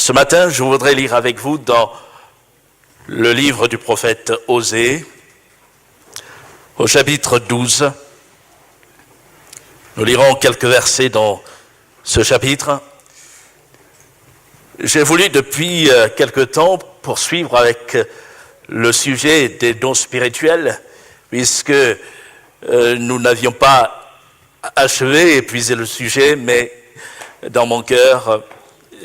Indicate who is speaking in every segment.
Speaker 1: Ce matin, je voudrais lire avec vous dans le livre du prophète Osée, au chapitre 12. Nous lirons quelques versets dans ce chapitre. J'ai voulu depuis quelque temps poursuivre avec le sujet des dons spirituels, puisque nous n'avions pas achevé, épuisé le sujet, mais dans mon cœur,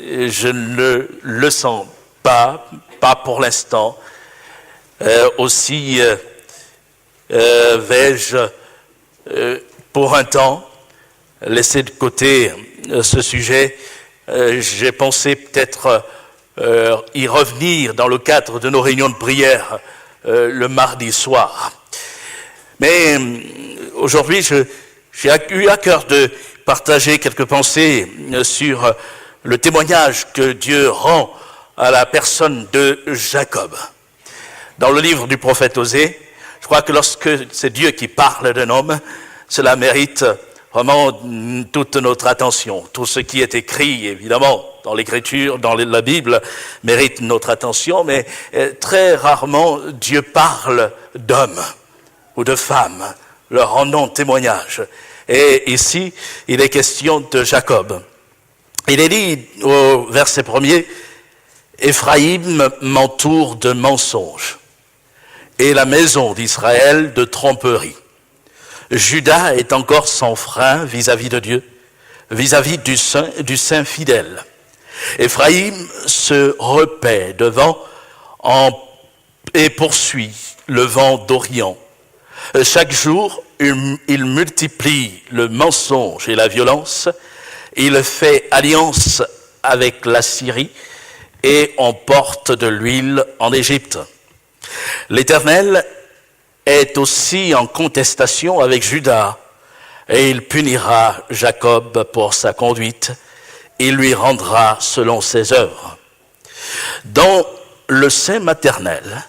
Speaker 1: je ne le sens pas pour l'instant. Aussi vais-je, pour un temps, laisser de côté ce sujet. J'ai pensé peut-être y revenir dans le cadre de nos réunions de prière le mardi soir. Mais aujourd'hui, j'ai eu à cœur de partager quelques pensées sur le témoignage que Dieu rend à la personne de Jacob. Dans le livre du prophète Osée, je crois que lorsque c'est Dieu qui parle d'un homme, cela mérite vraiment toute notre attention. Tout ce qui est écrit, évidemment, dans l'Écriture, dans la Bible, mérite notre attention, mais très rarement Dieu parle d'hommes ou de femmes, leur rendant témoignage. Et ici, il est question de Jacob. Il est dit au verset 1er, « Éphraïm m'entoure de mensonges, et la maison d'Israël de tromperie. Juda est encore sans frein vis-à-vis de Dieu, vis-à-vis du saint fidèle. Éphraïm se repaît devant et poursuit le vent d'Orient. Chaque jour, il multiplie le mensonge et la violence. Il fait alliance avec la Syrie et emporte de l'huile en Égypte. L'Éternel est aussi en contestation avec Juda, et il punira Jacob pour sa conduite. Il lui rendra selon ses œuvres. Dans le sein maternel,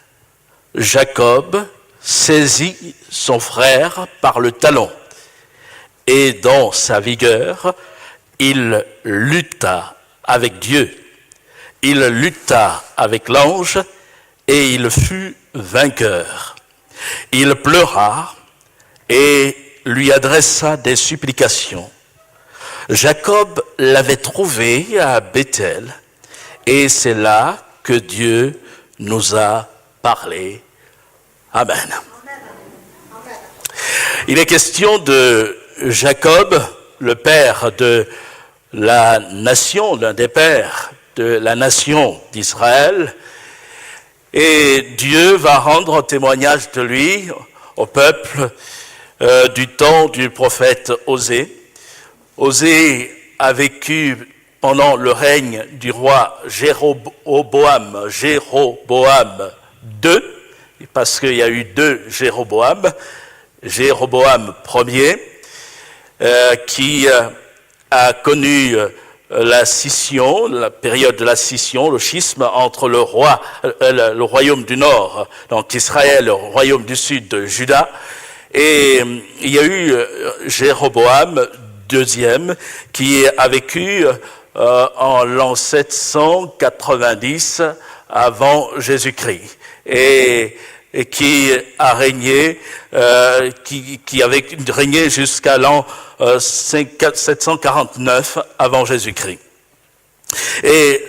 Speaker 1: Jacob saisit son frère par le talon, et dans sa vigueur, il lutta avec Dieu. Il lutta avec l'ange, et il fut vainqueur. Il pleura et lui adressa des supplications. Jacob l'avait trouvé à Bethel, et c'est là que Dieu nous a parlé. Amen. Il est question de Jacob, le père de la nation, l'un des pères de la nation d'Israël, et Dieu va rendre témoignage de lui au peuple du temps du prophète Osée. Osée a vécu pendant le règne du roi Jéroboam II, parce qu'il y a eu deux Jéroboam. Jéroboam Ier, qui a connu la scission, la période de la scission, le schisme entre le royaume du Nord, donc Israël, le royaume du Sud de Juda, et il y a eu Jéroboam II qui a vécu en l'an 790 avant Jésus-Christ, et qui a régné, qui avait régné jusqu'à l'an 749 avant Jésus-Christ. Et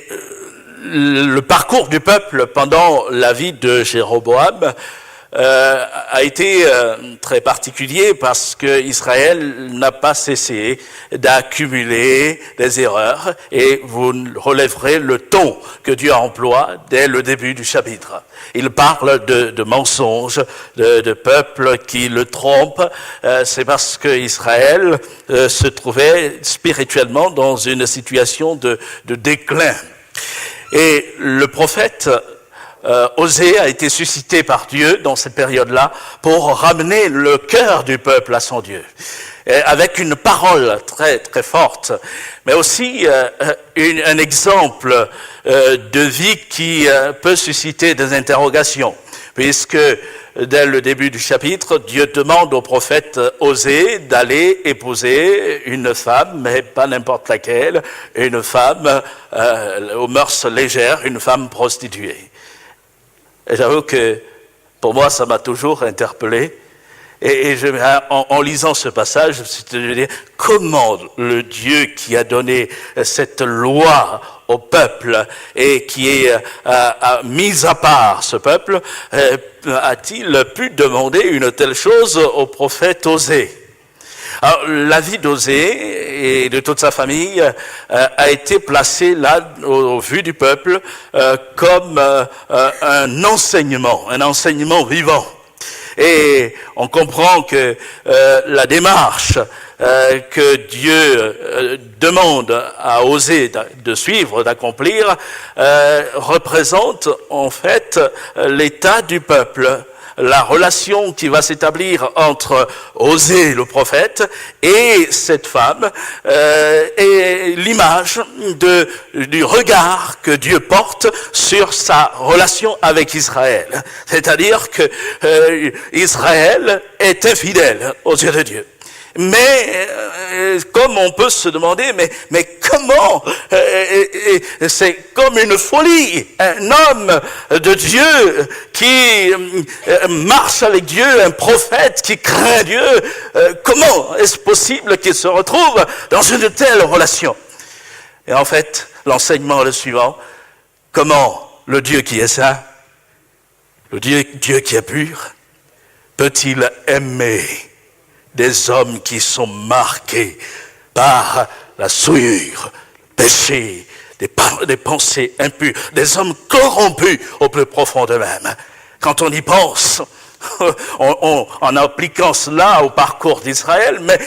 Speaker 1: le parcours du peuple pendant la vie de Jéroboam a été très particulier parce que Israël n'a pas cessé d'accumuler des erreurs, et vous relèverez le ton que Dieu emploie dès le début du chapitre. Il parle de mensonges, de peuples qui le trompent. C'est parce que Israël se trouvait spirituellement dans une situation de déclin. Et le prophète Osée a été suscité par Dieu dans cette période-là pour ramener le cœur du peuple à son Dieu, avec une parole très très forte, mais aussi un exemple de vie qui peut susciter des interrogations. puisque dès le début du chapitre, Dieu demande au prophète Osée d'aller épouser une femme, mais pas n'importe laquelle, une femme aux mœurs légères, une femme prostituée. Et j'avoue que pour moi, ça m'a toujours interpellé. Et en lisant ce passage, je me suis dit, comment le Dieu qui a donné cette loi au peuple et qui a mis à part ce peuple, a-t-il pu demander une telle chose au prophète Osée? Alors, la vie d'Osée et de toute sa famille a été placée là, au vu du peuple, comme un enseignement vivant. Et on comprend que la démarche que Dieu demande à Osée de suivre, d'accomplir, représente en fait l'état du peuple, la relation qui va s'établir entre Osée le prophète et cette femme est l'image du regard que Dieu porte sur sa relation avec Israël. C'est-à-dire que Israël est infidèle aux yeux de Dieu. Mais comme on peut se demander, mais comment c'est comme une folie, un homme de Dieu qui marche avec Dieu, un prophète qui craint Dieu, comment est-ce possible qu'il se retrouve dans une telle relation? Et en fait, l'enseignement est le suivant: comment le Dieu qui est saint, le Dieu qui est pur, peut-il aimer des hommes qui sont marqués par la souillure, le péché, des pensées impures, des hommes corrompus au plus profond d'eux-mêmes? Quand on y pense, en appliquant cela au parcours d'Israël, mais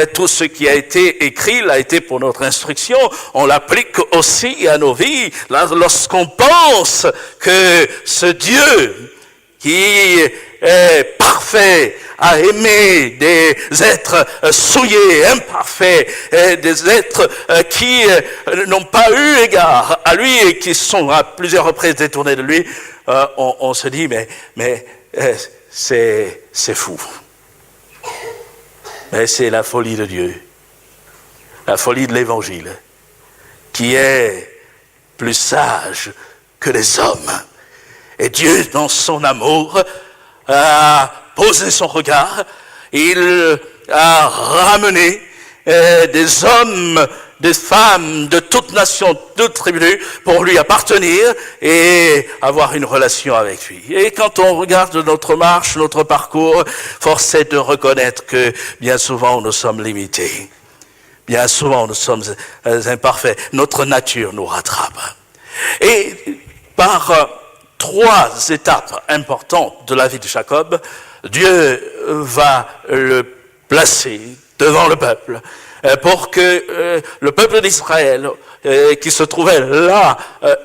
Speaker 1: tout ce qui a été écrit l'a été pour notre instruction, on l'applique aussi à nos vies. Lorsqu'on pense que ce Dieu qui est parfait, à aimer des êtres souillés, imparfaits, des êtres qui n'ont pas eu égard à lui et qui sont à plusieurs reprises détournés de lui, on se dit, mais c'est fou. Mais c'est la folie de Dieu, la folie de l'Évangile, qui est plus sage que les hommes. Et Dieu, dans son amour, a posé son regard, il a ramené des hommes, des femmes de toute nation, de toute tribu, pour lui appartenir et avoir une relation avec lui. Et quand on regarde notre marche, notre parcours, force est de reconnaître que bien souvent nous sommes limités. Bien souvent nous sommes imparfaits. Notre nature nous rattrape. Et par trois étapes importantes de la vie de Jacob, Dieu va le placer devant le peuple pour que le peuple d'Israël qui se trouvait là,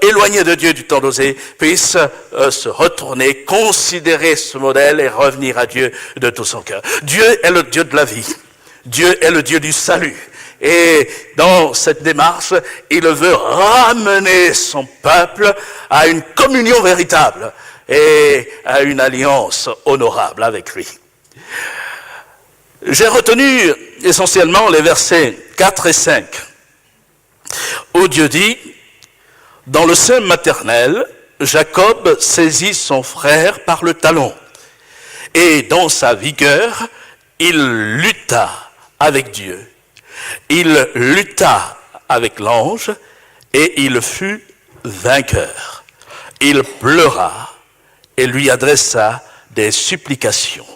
Speaker 1: éloigné de Dieu du temps d'Osée, puisse se retourner, considérer ce modèle et revenir à Dieu de tout son cœur. Dieu est le Dieu de la vie. Dieu est le Dieu du salut. Et dans cette démarche, il veut ramener son peuple à une communion véritable et à une alliance honorable avec lui. J'ai retenu essentiellement les versets 4 et 5, où Dieu dit: dans le sein maternel, Jacob saisit son frère par le talon, et dans sa vigueur, il lutta avec Dieu. Il lutta avec l'ange et il fut vainqueur. Il pleura et lui adressa des supplications.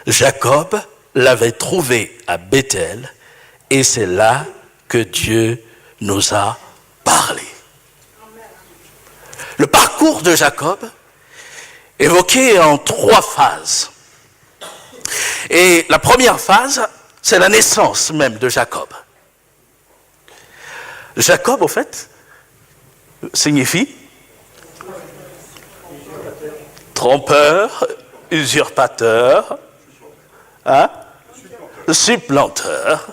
Speaker 1: Jacob l'avait trouvé à Bethel et c'est là que Dieu nous a parlé. Le parcours de Jacob, évoqué en 3 phases. Et la première phase, c'est la naissance même de Jacob. Jacob, au fait, signifie trompeur, usurpateur, supplanteur.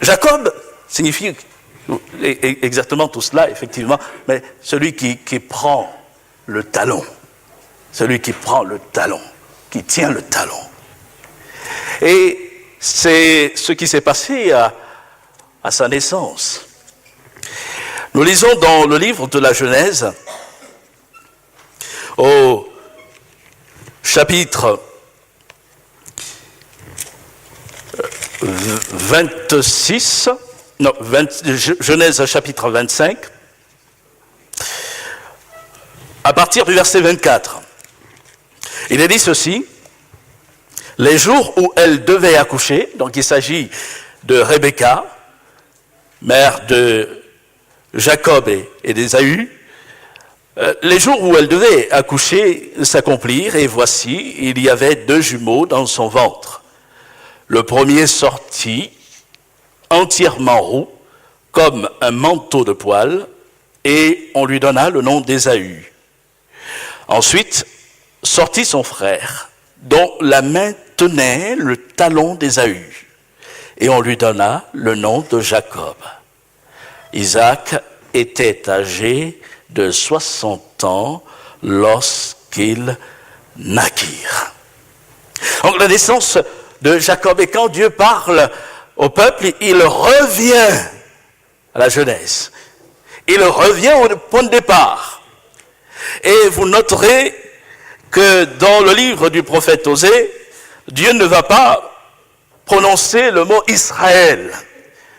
Speaker 1: Jacob signifie exactement tout cela, effectivement, mais celui qui prend le talon. Celui qui prend le talon, qui tient le talon. Et c'est ce qui s'est passé à sa naissance. Nous lisons dans le livre de la Genèse, au chapitre 26, Genèse chapitre 25, à partir du verset 24. Il est dit ceci: les jours où elle devait accoucher, donc il s'agit de Rebecca, mère de Jacob et d'Ésaü, les jours où elle devait accoucher s'accomplirent, et voici, il y avait 2 jumeaux dans son ventre. Le premier sortit entièrement roux, comme un manteau de poil, et on lui donna le nom d'Ésaü. Ensuite, sortit son frère, dont la main tenait le talon d'Ésaü, et on lui donna le nom de Jacob. Isaac était âgé de 60 ans lorsqu'ils naquirent. Donc la naissance de Jacob, et quand Dieu parle au peuple, il revient à la jeunesse. Il revient au point de départ. Et vous noterez que dans le livre du prophète Osée, Dieu ne va pas prononcer le mot Israël,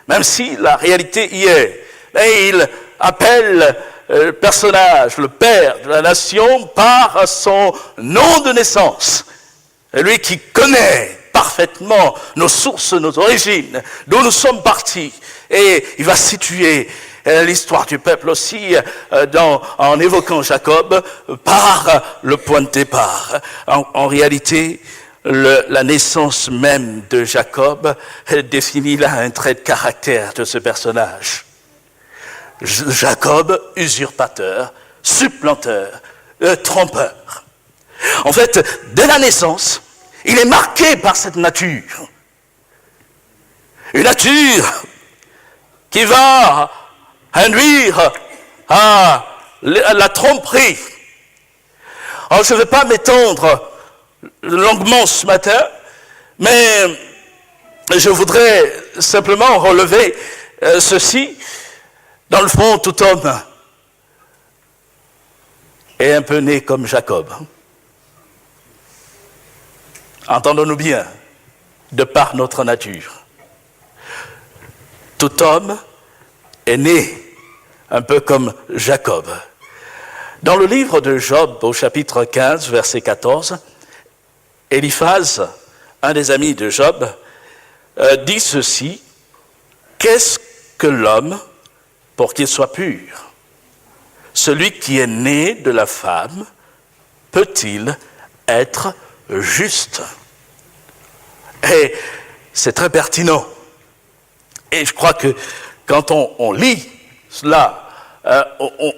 Speaker 1: même si la réalité y est. Mais il appelle le personnage, le père de la nation, par son nom de naissance. Et lui qui connaît parfaitement nos sources, nos origines, d'où nous sommes partis. Et il va situer l'histoire du peuple aussi en évoquant Jacob par le point de départ. En réalité, la naissance même de Jacob définit là un trait de caractère de ce personnage. Jacob, usurpateur, supplanteur, trompeur. En fait, dès la naissance, il est marqué par cette nature. Une nature qui va induire à la tromperie. Alors, je ne vais pas m'étendre longuement ce matin, mais je voudrais simplement relever ceci. Dans le fond, tout homme est un peu né comme Jacob. Entendons-nous bien, de par notre nature. Tout homme est né un peu comme Jacob. Dans le livre de Job, au chapitre 15, verset 14, Éliphaz, un des amis de Job, dit ceci: qu'est-ce que l'homme pour qu'il soit pur? Celui qui est né de la femme peut-il être juste? Et c'est très pertinent. Et je crois que quand on lit cela,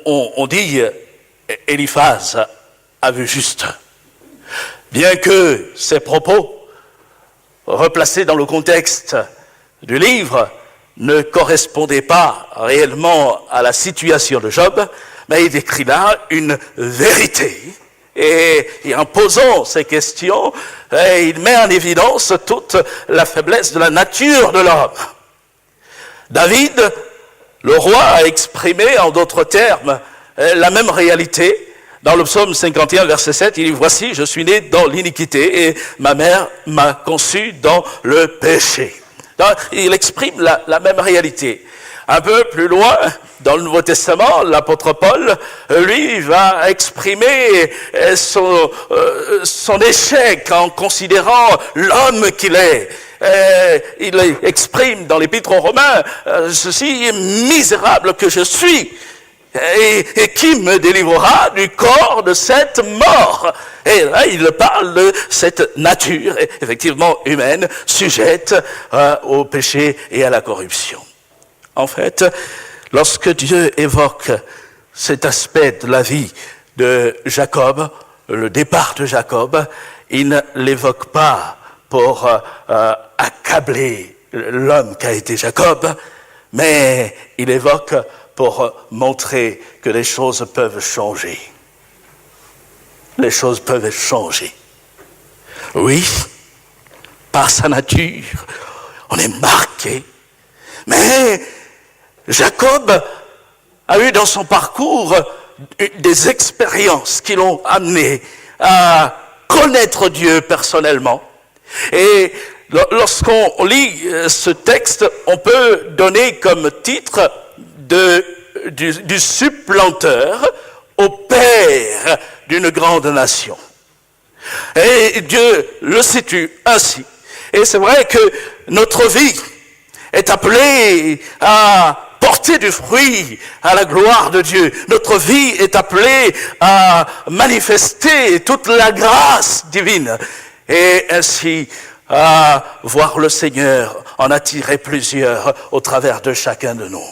Speaker 1: on dit Éliphaz a vu juste. Bien que ces propos, replacés dans le contexte du livre, ne correspondaient pas réellement à la situation de Job, mais il décrit là une vérité. Et en posant ces questions, il met en évidence toute la faiblesse de la nature de l'homme. David, le roi, a exprimé en d'autres termes la même réalité. Dans le psaume 51, verset 7, il dit: voici, je suis né dans l'iniquité et ma mère m'a conçu dans le péché. Donc, il exprime la même réalité. Un peu plus loin, dans le Nouveau Testament, l'apôtre Paul, lui, va exprimer son échec en considérant l'homme qu'il est. Il exprime dans l'Épître aux Romains ceci: misérable que je suis, et qui me délivrera du corps de cette mort? Et là, il parle de cette nature, effectivement humaine, sujette au péché et à la corruption. En fait, lorsque Dieu évoque cet aspect de la vie de Jacob, le départ de Jacob, il ne l'évoque pas pour accabler l'homme qu'a été Jacob, mais il évoque pour montrer que les choses peuvent changer. les choses peuvent changer. Oui, par sa nature, on est marqué. Mais Jacob a eu dans son parcours des expériences qui l'ont amené à connaître Dieu personnellement. Et lorsqu'on lit ce texte, on peut donner comme titre du supplanteur au père d'une grande nation. Et Dieu le situe ainsi. Et c'est vrai que notre vie est appelée à porter du fruit à la gloire de Dieu. Notre vie est appelée à manifester toute la grâce divine et ainsi à voir le Seigneur en attirer plusieurs au travers de chacun de nous.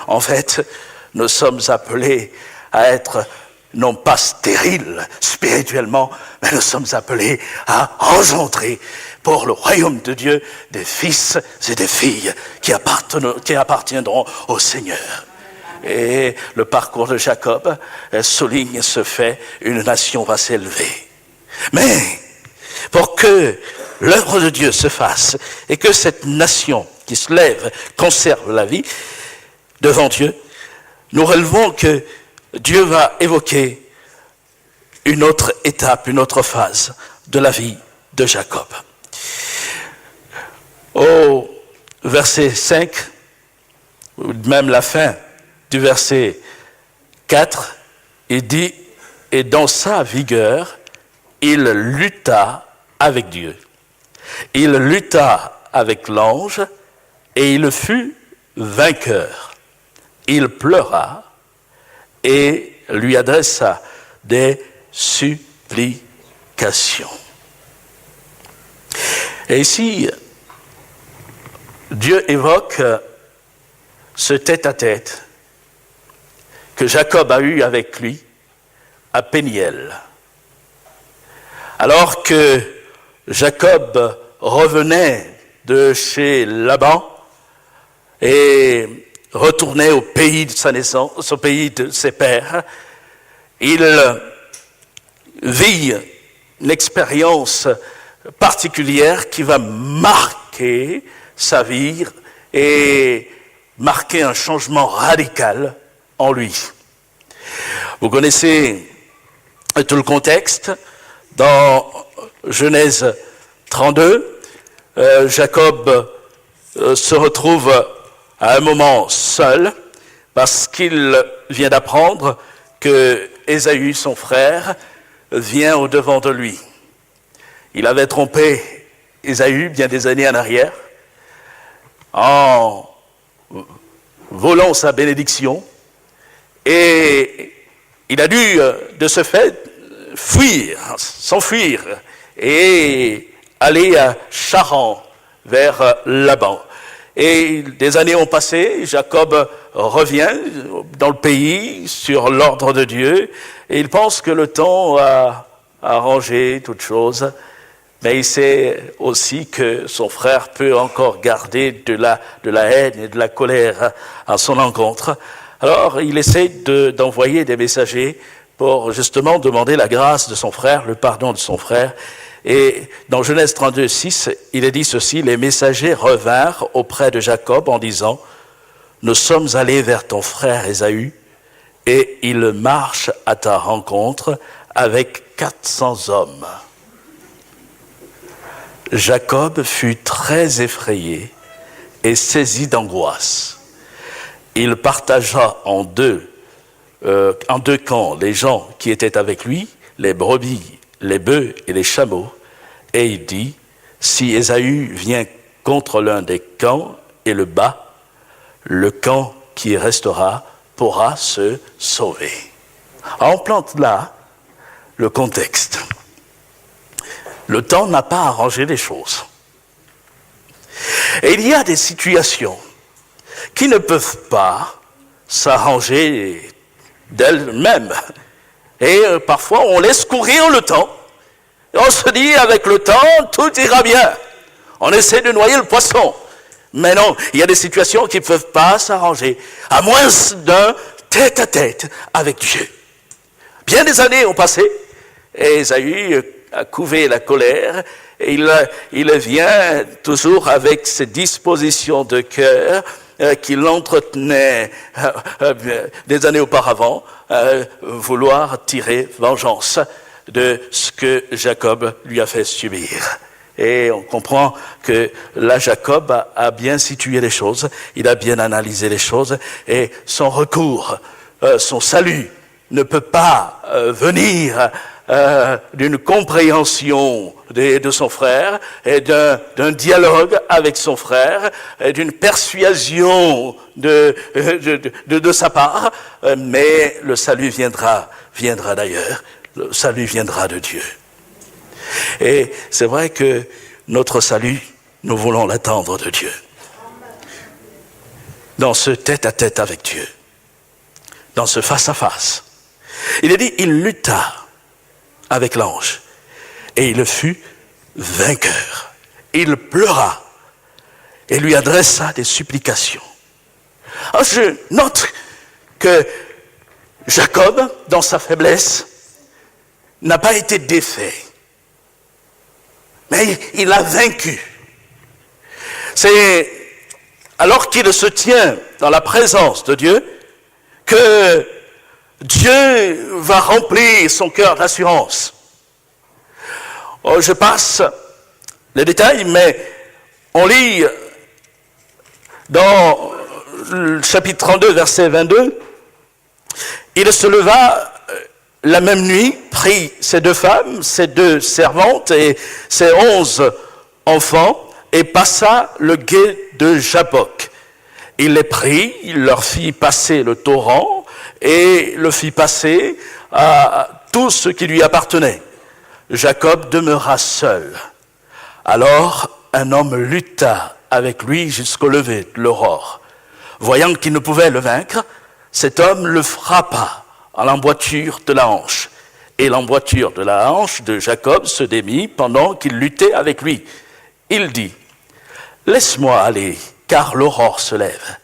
Speaker 1: En fait, nous sommes appelés à être non pas stériles spirituellement, mais nous sommes appelés à engendrer pour le royaume de Dieu des fils et des filles qui appartiendront au Seigneur. Et le parcours de Jacob souligne ce fait, une nation va s'élever. Mais pour que l'œuvre de Dieu se fasse et que cette nation qui se lève conserve la vie devant Dieu, nous relevons que Dieu va évoquer une autre étape, une autre phase de la vie de Jacob. Au verset 5, ou même la fin du verset 4, il dit « Et dans sa vigueur, il lutta avec Dieu. Il lutta avec l'ange et il fut vainqueur. Il pleura et lui adressa des supplications. » Et ici, Dieu évoque ce tête-à-tête que Jacob a eu avec lui à Péniel. Alors que Jacob revenait de chez Laban et retournait au pays de sa naissance, au pays de ses pères, il vit une expérience particulière qui va marquer sa vie et marquer un changement radical en lui. Vous connaissez tout le contexte. Dans Genèse 32, Jacob se retrouve à un moment seul parce qu'il vient d'apprendre que Ésaü, son frère, vient au-devant de lui. Il avait trompé Ésaü bien des années en arrière en volant sa bénédiction et il a dû de ce fait s'enfuir et aller à Charan vers Laban. Et des années ont passé, Jacob revient dans le pays sur l'ordre de Dieu et il pense que le temps a arrangé toutes choses. Mais il sait aussi que son frère peut encore garder de la haine et de la colère à son encontre. Alors, il essaie d'envoyer des messagers pour justement demander la grâce de son frère, le pardon de son frère. Et dans Genèse 32, 6, il est dit ceci, « Les messagers revinrent auprès de Jacob en disant, « Nous sommes allés vers ton frère Ésaü, et il marche à ta rencontre avec 400 hommes. » Jacob fut très effrayé et saisi d'angoisse. Il partagea en deux camps les gens qui étaient avec lui, les brebis, les bœufs et les chameaux, et il dit, si Ésaü vient contre l'un des camps et le bat, le camp qui restera pourra se sauver. On plante là le contexte. Le temps n'a pas arrangé les choses. Et il y a des situations qui ne peuvent pas s'arranger d'elles-mêmes. Et parfois, on laisse courir le temps. Et on se dit, avec le temps, tout ira bien. On essaie de noyer le poisson. Mais non, il y a des situations qui ne peuvent pas s'arranger, à moins d'un tête-à-tête avec Dieu. Bien des années ont passé, Et Ésaü a couvé la colère, et il vient toujours avec ses dispositions de cœur qu'il entretenait des années auparavant, vouloir tirer vengeance de ce que Jacob lui a fait subir. Et on comprend que là, Jacob a bien situé les choses, il a bien analysé les choses, et son recours, son salut ne peut pas venir d'une compréhension de son frère, et d'un dialogue avec son frère, et d'une persuasion de sa part, mais le salut viendra d'ailleurs, le salut viendra de Dieu. Et c'est vrai que notre salut, nous voulons l'attendre de Dieu. Dans ce tête-à-tête avec Dieu, dans ce face-à-face. Il est dit, il lutta avec l'ange, et il fut vainqueur. Il pleura, et lui adressa des supplications. Alors je note que Jacob, dans sa faiblesse, n'a pas été défait, mais il a vaincu. C'est alors qu'il se tient dans la présence de Dieu que Dieu va remplir son cœur d'assurance. Oh, je passe les détails, mais on lit dans le chapitre 32, verset 22, « Il se leva la même nuit, prit ses 2 femmes, ses 2 servantes et ses 11 enfants, et passa le gué de Jabbok. Il les prit, il leur fit passer le torrent, et le fit passer à tout ce qui lui appartenait. Jacob demeura seul. Alors un homme lutta avec lui jusqu'au lever de l'aurore. Voyant qu'il ne pouvait le vaincre, cet homme le frappa à l'emboîture de la hanche. Et l'emboîture de la hanche de Jacob se démit pendant qu'il luttait avec lui. Il dit, « Laisse-moi aller, car l'aurore se lève. »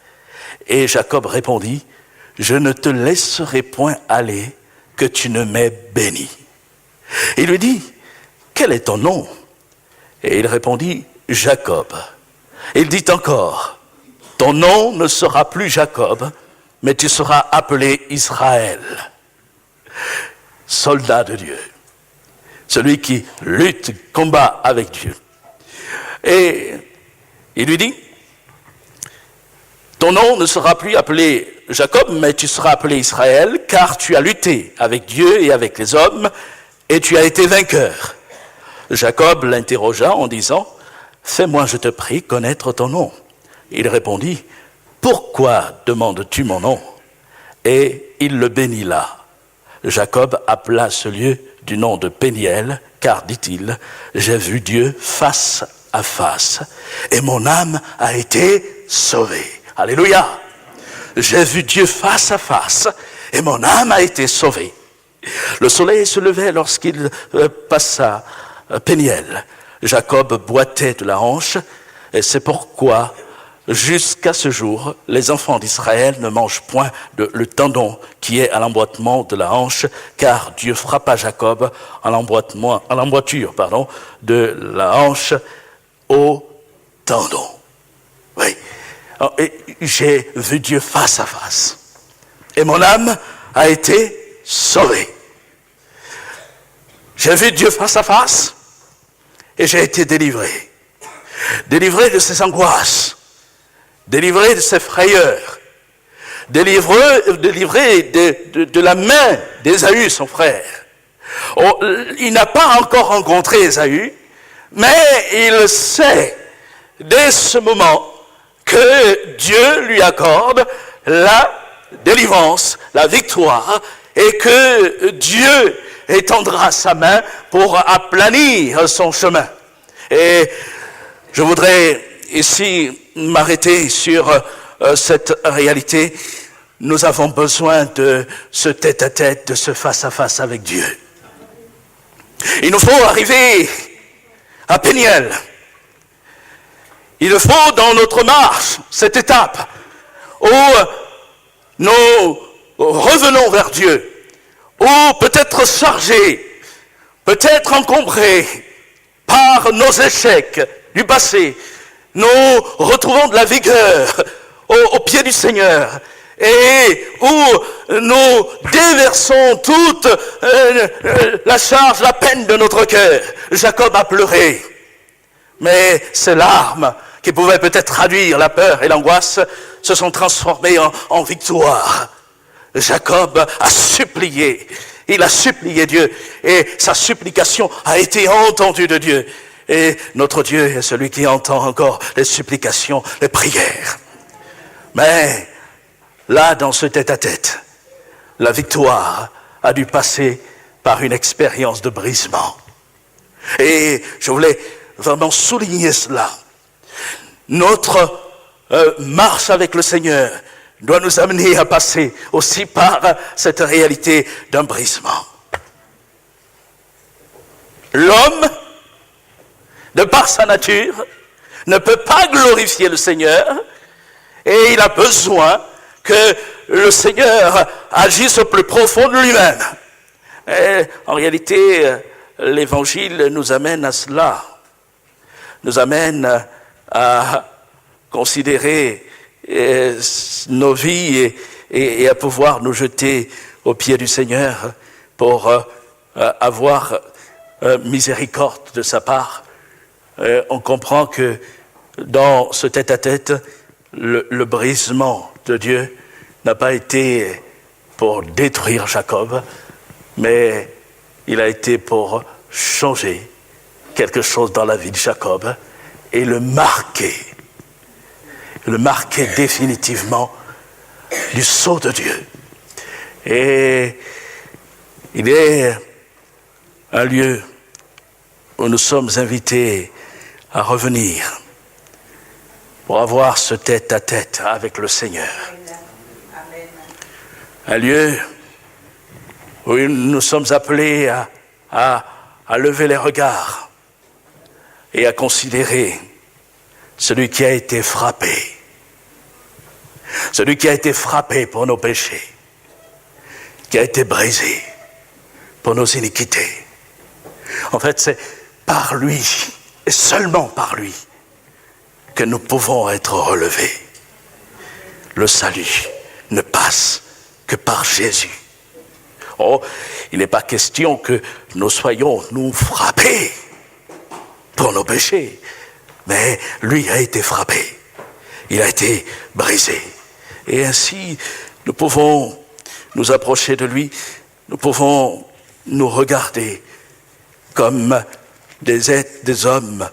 Speaker 1: Et Jacob répondit, « Je ne te laisserai point aller, que tu ne m'aies béni. » Il lui dit, « Quel est ton nom ?» Et il répondit, « Jacob. » Il dit encore, « Ton nom ne sera plus Jacob, mais tu seras appelé Israël. » Soldat de Dieu, celui qui lutte, combat avec Dieu. Et il lui dit, « Ton nom ne sera plus appelé Jacob, mais tu seras appelé Israël, car tu as lutté avec Dieu et avec les hommes, et tu as été vainqueur. » Jacob l'interrogea en disant, « Fais-moi, je te prie, connaître ton nom. » Il répondit, « Pourquoi demandes-tu mon nom ?» Et il le bénit là. Jacob appela ce lieu du nom de Péniel, car, dit-il, « J'ai vu Dieu face à face, et mon âme a été sauvée. » Alléluia! J'ai vu Dieu face à face, et mon âme a été sauvée. Le soleil se levait lorsqu'il passa Péniel. Jacob boitait de la hanche, et c'est pourquoi, jusqu'à ce jour, les enfants d'Israël ne mangent point le tendon qui est à l'emboîtement de la hanche, car Dieu frappa Jacob à l'emboîture de la hanche au tendon. Oui. Et j'ai vu Dieu face à face, et mon âme a été sauvée. J'ai vu Dieu face à face, et j'ai été délivré. Délivré de ses angoisses, délivré de ses frayeurs, délivré de la main d'Ésaü, son frère. Oh, il n'a pas encore rencontré Ésaü, mais il sait, dès ce moment, que Dieu lui accorde la délivrance, la victoire, et que Dieu étendra sa main pour aplanir son chemin. Et je voudrais ici m'arrêter sur cette réalité. Nous avons besoin de ce tête-à-tête, de ce face-à-face avec Dieu. Il nous faut arriver à Péniel. Il faut dans notre marche, cette étape, où nous revenons vers Dieu, ou peut-être chargés peut-être encombrés par nos échecs du passé, nous retrouvons de la vigueur au pied du Seigneur et où nous déversons toute la charge, la peine de notre cœur. Jacob a pleuré, mais ces larmes qui pouvaient peut-être traduire la peur et l'angoisse se sont transformées en victoire. Jacob a supplié, il a supplié Dieu et sa supplication a été entendue de Dieu. Et notre Dieu est celui qui entend encore les supplications, les prières. Mais là, dans ce tête-à-tête, la victoire a dû passer par une expérience de brisement. Et je voulais vraiment souligner cela. Notre marche avec le Seigneur doit nous amener à passer aussi par cette réalité d'un brisement. L'homme, de par sa nature, ne peut pas glorifier le Seigneur et il a besoin que le Seigneur agisse au plus profond de lui-même. Et en réalité, l'Évangile nous amène à cela, nous amène à considérer nos vies et à pouvoir nous jeter aux pieds du Seigneur pour avoir miséricorde de sa part. On comprend que dans ce tête-à-tête, le brisement de Dieu n'a pas été pour détruire Jacob, mais il a été pour changer quelque chose dans la vie de Jacob et le marquer définitivement du sceau de Dieu. Et il est un lieu où nous sommes invités à revenir pour avoir ce tête-à-tête avec le Seigneur. Un lieu où nous sommes appelés à lever les regards et à considérer celui qui a été frappé. Celui qui a été frappé pour nos péchés, qui a été brisé pour nos iniquités. En fait, c'est par lui, et seulement par lui, que nous pouvons être relevés. Le salut ne passe que par Jésus. Oh, il n'est pas question que nous soyons, nous, frappés pour nos péchés, mais lui a été frappé, il a été brisé. Et ainsi, nous pouvons nous approcher de lui, nous pouvons nous regarder comme des hommes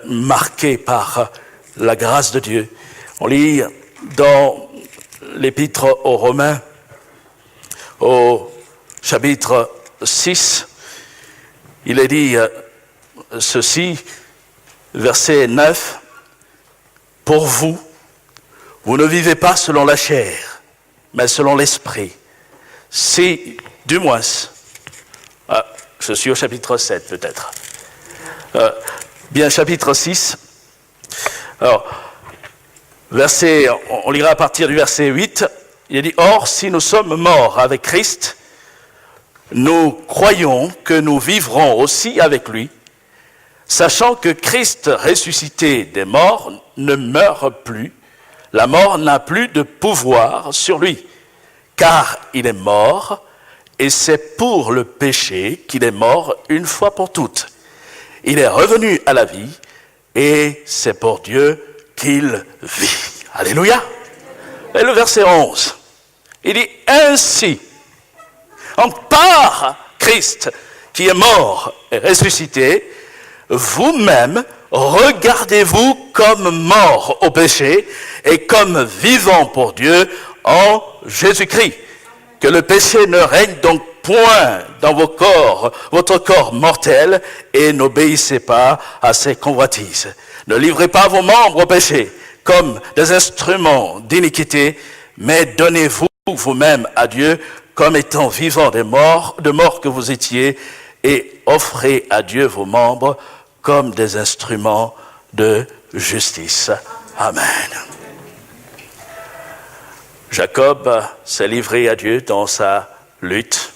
Speaker 1: marqués par la grâce de Dieu. On lit dans l'épître aux Romains, au chapitre 6, il est dit ceci, verset 9, « Pour vous, vous ne vivez pas selon la chair, mais selon l'esprit. Si, du moins, je suis au chapitre 7 peut-être. Bien, chapitre 6. Alors, on lira à partir du verset 8. Il est dit, « Or, si nous sommes morts avec Christ, nous croyons que nous vivrons aussi avec lui, sachant que Christ ressuscité des morts ne meurt plus, la mort n'a plus de pouvoir sur lui, car il est mort, et c'est pour le péché qu'il est mort une fois pour toutes. Il est revenu à la vie, et c'est pour Dieu qu'il vit. » Alléluia. Et le verset 11, il dit, « Ainsi, en par Christ qui est mort et ressuscité, vous-même regardez-vous comme mort au péché et comme vivant pour Dieu en Jésus-Christ. Que le péché ne règne donc point dans votre corps mortel, et n'obéissez pas à ses convoitises. Ne livrez pas vos membres au péché comme des instruments d'iniquité, mais donnez-vous vous-même à Dieu comme étant vivants de mort que vous étiez, et offrez à Dieu vos membres comme des instruments de justice. » Amen. Jacob s'est livré à Dieu dans sa lutte.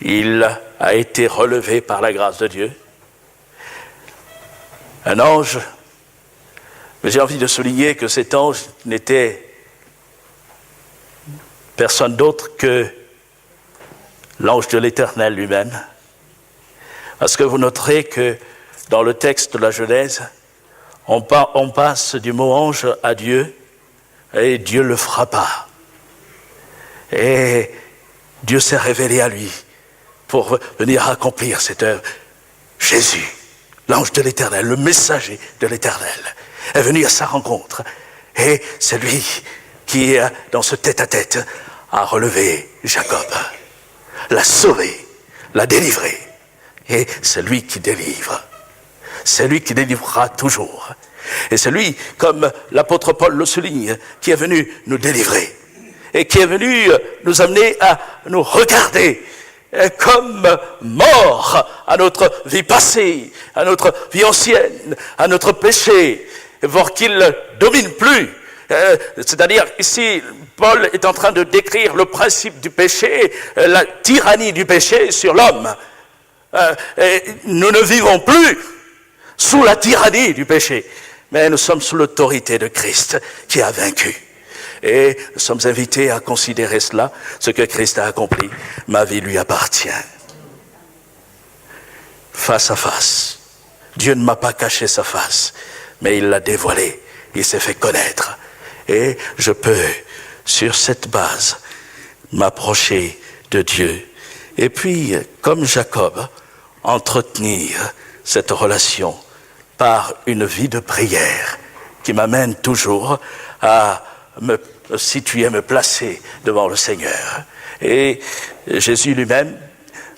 Speaker 1: il a été relevé par la grâce de Dieu. Un ange, mais j'ai envie de souligner que cet ange n'était personne d'autre que l'ange de l'Éternel lui-même. Parce que vous noterez que dans le texte de la Genèse, on passe du mot ange à Dieu, et Dieu le frappa. Et Dieu s'est révélé à lui pour venir accomplir cette œuvre. Jésus, l'ange de l'Éternel, le messager de l'Éternel, est venu à sa rencontre. Et c'est lui qui, dans ce tête-à-tête, a relevé Jacob, l'a sauvé, l'a délivré. Et c'est lui qui délivre. C'est lui qui délivrera toujours. Et c'est lui, comme l'apôtre Paul le souligne, qui est venu nous délivrer. Et qui est venu nous amener à nous regarder comme morts à notre vie passée, à notre vie ancienne, à notre péché, voir qu'il ne domine plus. C'est-à-dire, ici, Paul est en train de décrire le principe du péché, la tyrannie du péché sur l'homme. Nous ne vivons plus sous la tyrannie du péché, mais nous sommes sous l'autorité de Christ qui a vaincu. Et nous sommes invités à considérer cela, ce que Christ a accompli. Ma vie lui appartient. Face à face. Dieu ne m'a pas caché sa face, mais il l'a dévoilée. Il s'est fait connaître. Et je peux, sur cette base, m'approcher de Dieu. Et puis, comme Jacob, entretenir cette relation par une vie de prière qui m'amène toujours à me situer, me placer devant le Seigneur. Et Jésus lui-même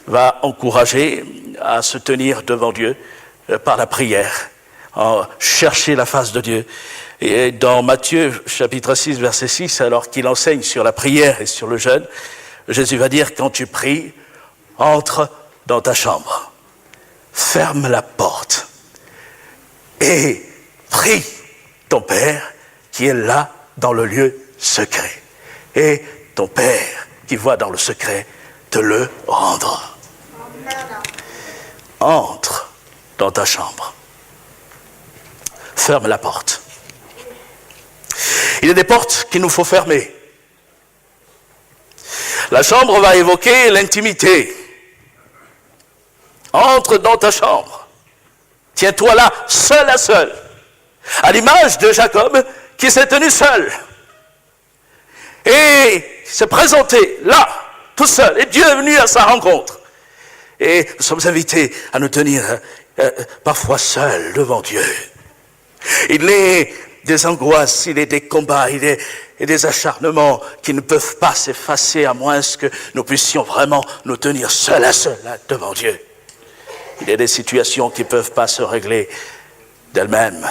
Speaker 1: va encourager à se tenir devant Dieu par la prière, en chercher la face de Dieu. Et dans Matthieu chapitre 6 verset 6, alors qu'il enseigne sur la prière et sur le jeûne, Jésus va dire, quand tu pries, entre dans ta chambre, ferme la porte et prie ton Père qui est là dans le lieu secret. Et ton Père qui voit dans le secret te le rendra. Entre dans ta chambre. Ferme la porte. Il y a des portes qu'il nous faut fermer. La chambre va évoquer l'intimité. Entre dans ta chambre. Tiens-toi là, seul à seul. À l'image de Jacob qui s'est tenu seul. Et s'est présenté là, tout seul. Et Dieu est venu à sa rencontre. Et nous sommes invités à nous tenir parfois seuls devant Dieu. Il est des angoisses, il est des combats, il est des acharnements qui ne peuvent pas s'effacer à moins que nous puissions vraiment nous tenir seuls à seul là, devant Dieu. Il y a des situations qui ne peuvent pas se régler d'elles-mêmes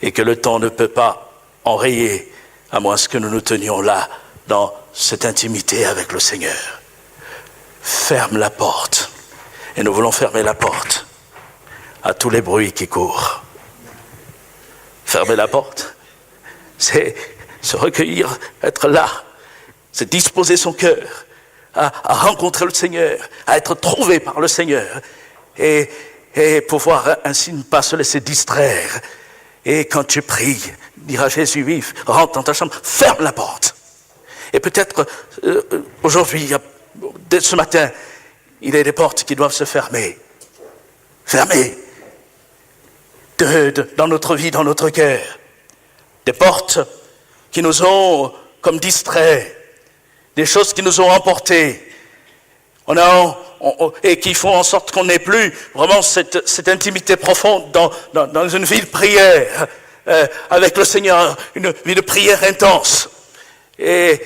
Speaker 1: et que le temps ne peut pas enrayer à moins que nous nous tenions là dans cette intimité avec le Seigneur. Ferme la porte. Et nous voulons fermer la porte à tous les bruits qui courent. Fermer la porte, c'est se recueillir, être là, c'est disposer son cœur à rencontrer le Seigneur, à être trouvé par le Seigneur et pouvoir ainsi ne pas se laisser distraire. Et quand tu pries, dira Jésus, oui, rentre dans ta chambre, ferme la porte. Et peut-être aujourd'hui, dès ce matin, il y a des portes qui doivent se fermer. Fermées. Dans notre vie, dans notre cœur. Des portes qui nous ont comme distraits. Des choses qui nous ont emportés. Et qui font en sorte qu'on n'ait plus vraiment cette intimité profonde dans une vie de prière avec le Seigneur, une vie de prière intense. Et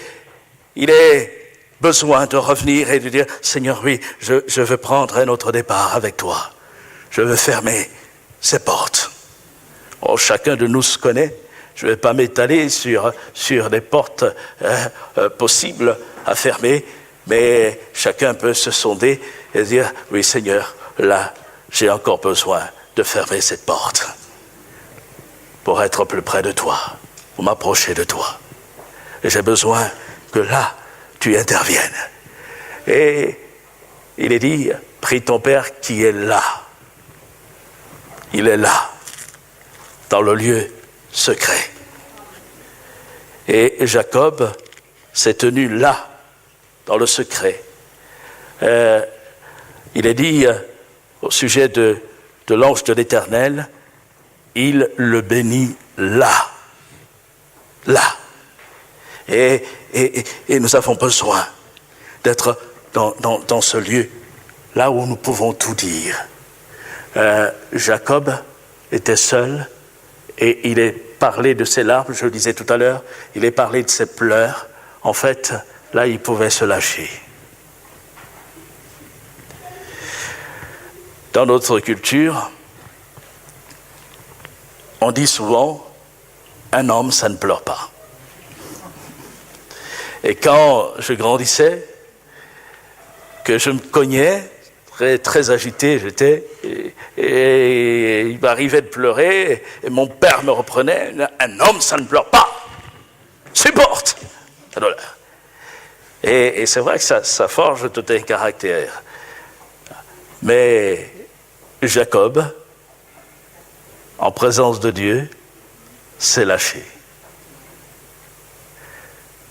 Speaker 1: il est besoin de revenir et de dire, Seigneur, oui, je veux prendre un autre départ avec toi. Je veux fermer ces portes. Oh, chacun de nous se connaît. Je ne vais pas m'étaler sur des portes possibles à fermer, mais chacun peut se sonder et dire, oui Seigneur, là, j'ai encore besoin de fermer cette porte pour être plus près de toi, pour m'approcher de toi. Et j'ai besoin que là, tu interviennes. Et il est dit, prie ton Père qui est là. Il est là, dans le lieu secret. Et Jacob s'est tenu là, dans le secret. Il est dit au sujet de l'ange de l'Éternel, il le bénit là. Là. Et nous avons besoin d'être dans ce lieu, là où nous pouvons tout dire. Jacob était seul et il est parlé de ses larmes, je le disais tout à l'heure, il est parlé de ses pleurs. En fait, là, il pouvait se lâcher. Dans notre culture, on dit souvent, un homme, ça ne pleure pas. Et quand je grandissais, que je me cognais, très agité j'étais, et il m'arrivait de pleurer, et mon père me reprenait, un homme, ça ne pleure pas, supporte la douleur. Et c'est vrai que ça forge tout un caractère. Mais Jacob, en présence de Dieu, s'est lâché.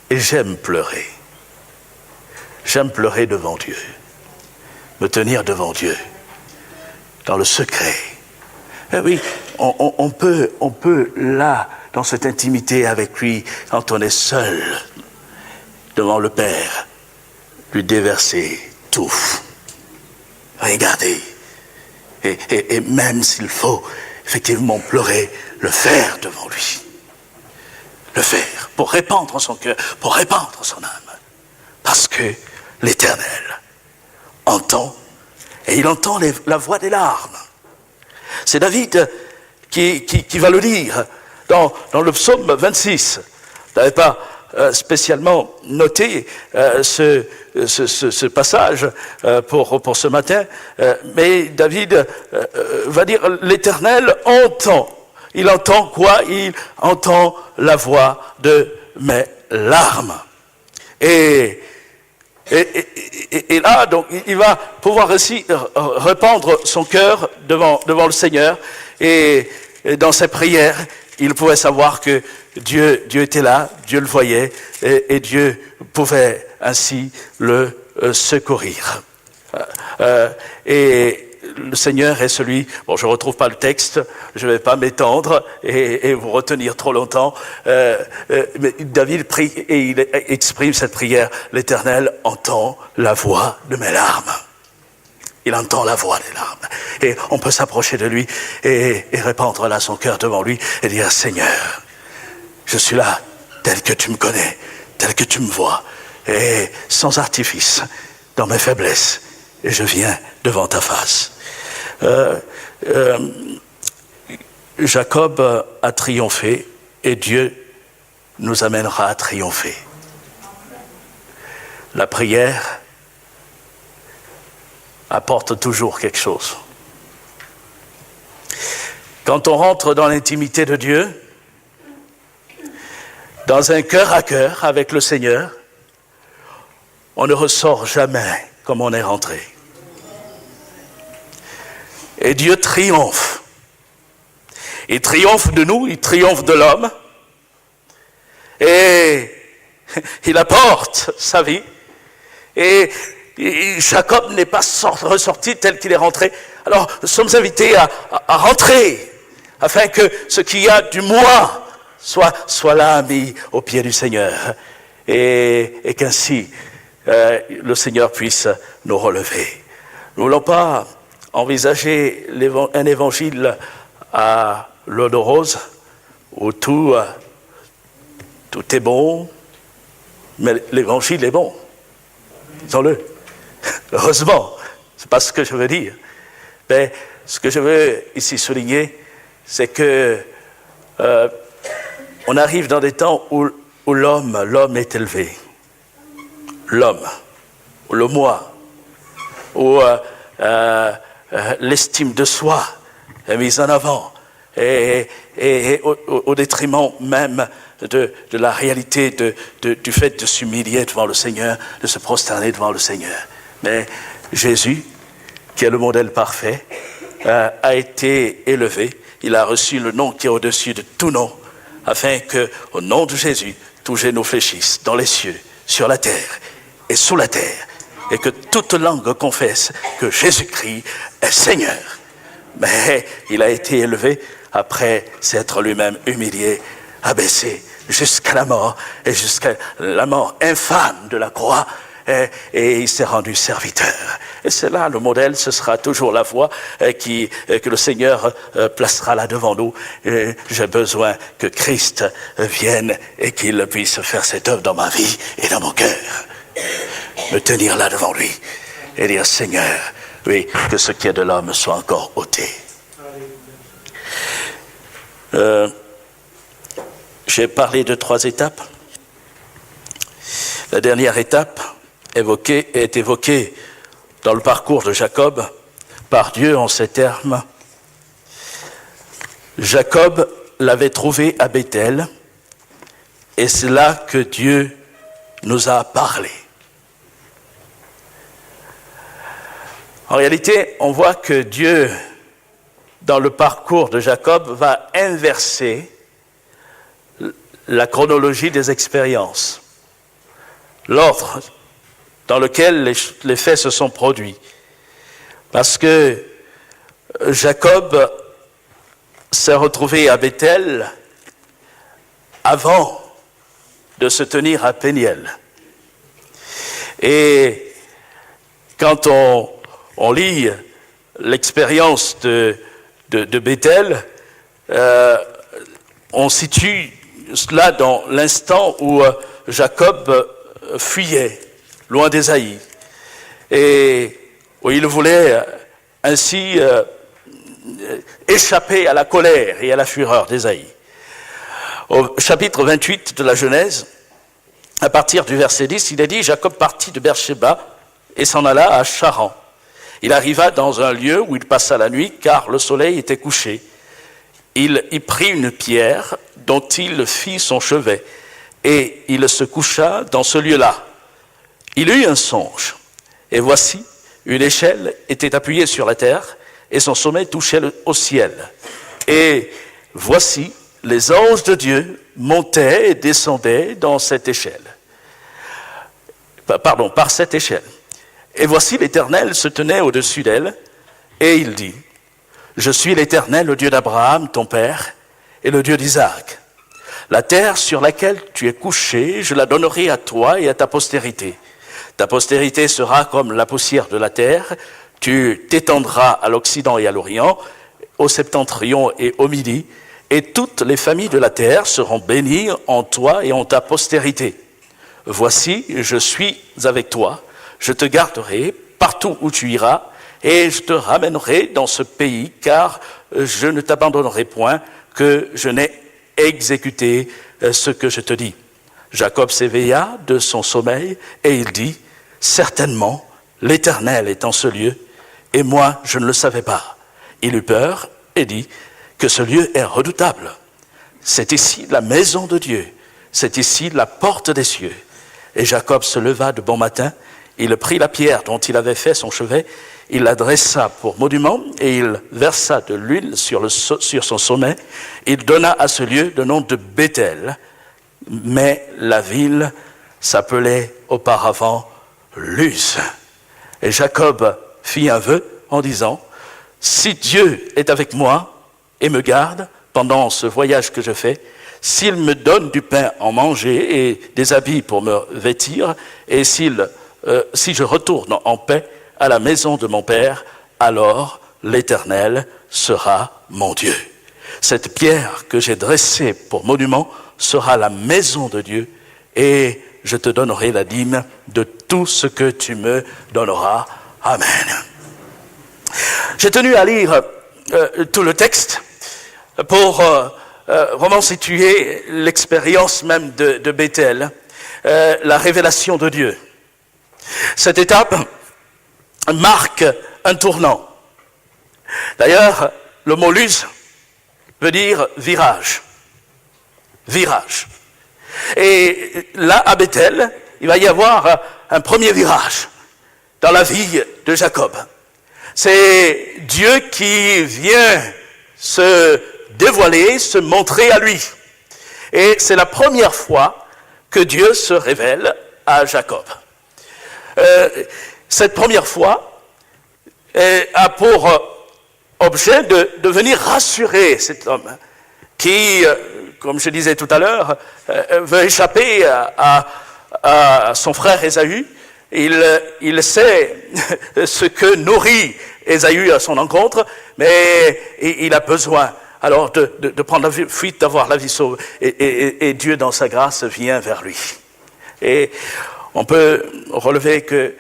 Speaker 1: Et j'aime pleurer. J'aime pleurer devant Dieu. Me tenir devant Dieu. Dans le secret. Et oui, on peut là, dans cette intimité avec lui, quand on est seul, devant le Père, lui déverser tout. Regardez. Et même s'il faut effectivement pleurer, le faire devant lui. Le faire, pour répandre son cœur, pour répandre son âme. Parce que l'Éternel entend, et il entend la voix des larmes. C'est David qui va le dire dans le psaume 26. Vous n'avez pas spécialement noté ce passage pour ce matin, mais David va dire l'Éternel entend. Il entend quoi? Il entend la voix de mes larmes. Et là, donc, il va pouvoir aussi répandre son cœur devant le Seigneur. Et dans ses prières, il pouvait savoir que Dieu était là, Dieu le voyait, et Dieu pouvait ainsi le secourir. Et le Seigneur est celui, bon, je ne retrouve pas le texte, je ne vais pas m'étendre et vous retenir trop longtemps, mais David prie et il exprime cette prière, l'Éternel entend la voix de mes larmes. Il entend la voix des larmes. Et on peut s'approcher de lui et répandre là son cœur devant lui et dire, Seigneur, je suis là tel que tu me connais, tel que tu me vois, et sans artifice, dans mes faiblesses, et je viens devant ta face. Jacob a triomphé et Dieu nous amènera à triompher. La prière apporte toujours quelque chose. Quand on rentre dans l'intimité de Dieu, dans un cœur à cœur avec le Seigneur, on ne ressort jamais comme on est rentré. Et Dieu triomphe. Il triomphe de nous, il triomphe de l'homme. Et il apporte sa vie. Et Jacob n'est pas ressorti tel qu'il est rentré. Alors, nous sommes invités à rentrer, afin que ce qu'il y a du moi soit là, mis au pied du Seigneur. Et qu'ainsi, le Seigneur puisse nous relever. Nous ne voulons pas envisager un évangile à l'eau de rose, où tout est bon, mais l'évangile est bon. Disons-le. Heureusement, c'est pas ce que je veux dire. Mais ce que je veux ici souligner, c'est que on arrive dans des temps où l'homme est élevé. L'homme, ou le moi, où l'estime de soi est mise en avant, et au détriment même de la réalité du fait de s'humilier devant le Seigneur, de se prosterner devant le Seigneur. Mais Jésus, qui est le modèle parfait, a été élevé. Il a reçu le nom qui est au-dessus de tout nom, afin que, au nom de Jésus, tous genoux fléchissent dans les cieux, sur la terre et sous la terre, et que toute langue confesse que Jésus-Christ est Seigneur. Mais il a été élevé après s'être lui-même humilié, abaissé jusqu'à la mort, et jusqu'à la mort infâme de la croix, et il s'est rendu serviteur. Et c'est là le modèle, ce sera toujours la voie que le Seigneur placera là devant nous. Et j'ai besoin que Christ vienne et qu'il puisse faire cette œuvre dans ma vie et dans mon cœur. Me tenir là devant lui et dire, Seigneur, oui, que ce qui est de l'homme soit encore ôté. J'ai parlé de 3 étapes. La dernière étape est évoquée dans le parcours de Jacob par Dieu en ces termes. Jacob l'avait trouvé à Béthel, et c'est là que Dieu nous a parlé. En réalité, on voit que Dieu, dans le parcours de Jacob, va inverser la chronologie des expériences, l'ordre dans lequel les faits se sont produits. Parce que Jacob s'est retrouvé à Béthel avant de se tenir à Péniel. Et quand on lit l'expérience de Béthel, on situe cela dans l'instant où Jacob fuyait, loin d'Ésaïe, et où il voulait ainsi échapper à la colère et à la fureur d'Ésaïe. Au chapitre 28 de la Genèse, à partir du verset 10, il est dit « Jacob partit de Beersheba et s'en alla à Charan. Il arriva dans un lieu où il passa la nuit, car le soleil était couché. Il y prit une pierre dont il fit son chevet, et il se coucha dans ce lieu-là. Il eut un songe, et voici, une échelle était appuyée sur la terre, et son sommet touchait au ciel. Et voici, les anges de Dieu montaient et descendaient dans cette échelle. Par cette échelle. Et voici, l'Éternel se tenait au-dessus d'elle, et il dit, « Je suis l'Éternel, le Dieu d'Abraham, ton père, et le Dieu d'Isaac. La terre sur laquelle tu es couché, je la donnerai à toi et à ta postérité. Ta postérité sera comme la poussière de la terre, tu t'étendras à l'Occident et à l'Orient, au septentrion et au midi, et toutes les familles de la terre seront bénies en toi et en ta postérité. Voici, je suis avec toi, je te garderai partout où tu iras, et je te ramènerai dans ce pays, car je ne t'abandonnerai point, que je n'ai exécuté ce que je te dis. » Jacob s'éveilla de son sommeil, et il dit, « Certainement, l'Éternel est en ce lieu, et moi je ne le savais pas. » Il eut peur et dit, « Que ce lieu est redoutable. C'est ici la maison de Dieu, c'est ici la porte des cieux. » Et Jacob se leva de bon matin, il prit la pierre dont il avait fait son chevet, il la dressa pour monument, et il versa de l'huile sur son sommet. Il donna à ce lieu le nom de Béthel, mais la ville s'appelait auparavant Luz. Et Jacob fit un vœu en disant, « Si Dieu est avec moi et me garde pendant ce voyage que je fais, s'il me donne du pain en manger et des habits pour me vêtir, et si je retourne en paix à la maison de mon père, alors l'Éternel sera mon Dieu. Cette pierre que j'ai dressée pour monument sera la maison de Dieu, et je te donnerai la dîme de tout ce que tu me donneras. Amen. » J'ai tenu à lire tout le texte pour vraiment situer l'expérience même de Béthel, la révélation de Dieu. Cette étape marque un tournant. D'ailleurs, le mot luz veut dire virage. Virage. Et là, à Béthel, il va y avoir un premier virage. dans la vie de Jacob. C'est Dieu qui vient se dévoiler, se montrer à lui. Et c'est la première fois que Dieu se révèle à Jacob. Cette première fois a pour objet de venir rassurer cet homme qui, comme je disais tout à l'heure, veut échapper à son frère Ésaü. Il sait ce que nourrit Ésaü à son encontre, mais il a besoin alors de prendre la fuite, d'avoir la vie sauve. Et Dieu, dans sa grâce, vient vers lui. Et on peut relever que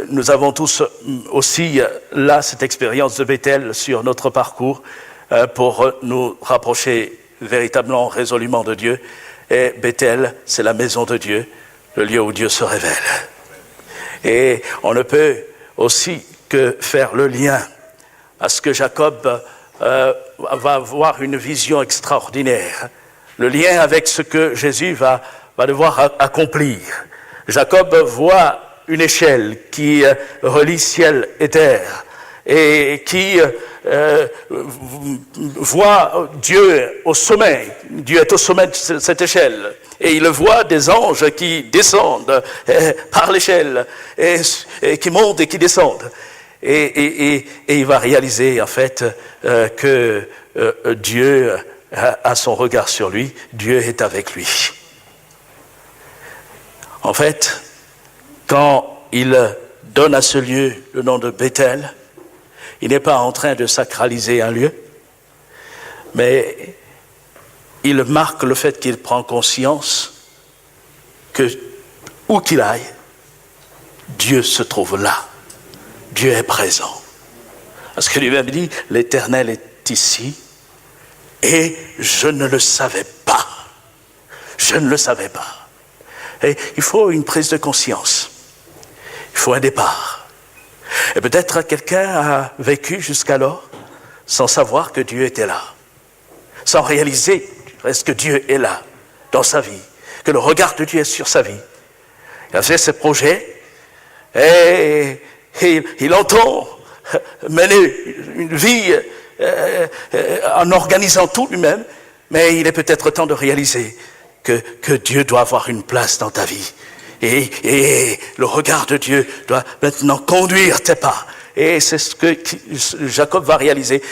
Speaker 1: nous avons tous aussi là cette expérience de Bethel sur notre parcours pour nous rapprocher véritablement, résolument de Dieu. Et Bethel, c'est la maison de Dieu, le lieu où Dieu se révèle. Et on ne peut aussi que faire le lien à ce que Jacob va avoir une vision extraordinaire. Le lien avec ce que Jésus va devoir accomplir. Jacob voit une échelle qui relie ciel et terre et qui voit Dieu au sommet. Dieu est au sommet de cette échelle. Et il voit des anges qui descendent par l'échelle et qui montent et qui descendent. Et il va réaliser en fait que Dieu a son regard sur lui, Dieu est avec lui. En fait, quand il donne à ce lieu le nom de Bethel, il n'est pas en train de sacraliser un lieu, mais il marque le fait qu'il prend conscience que, où qu'il aille, Dieu se trouve là. Dieu est présent. Parce que lui-même dit, l'Éternel est ici, et je ne le savais pas. Je ne le savais pas. Et il faut une prise de conscience. Il faut un départ. Et peut-être quelqu'un a vécu jusqu'alors sans savoir que Dieu était là. Sans réaliser que Dieu est là dans sa vie. Que le regard de Dieu est sur sa vie. Il a fait ses projets et il entend mener une vie en organisant tout lui-même, mais il est peut-être temps de réaliser que Dieu doit avoir une place dans ta vie. Et le regard de Dieu doit maintenant conduire tes pas. Et c'est ce que Jacob va réaliser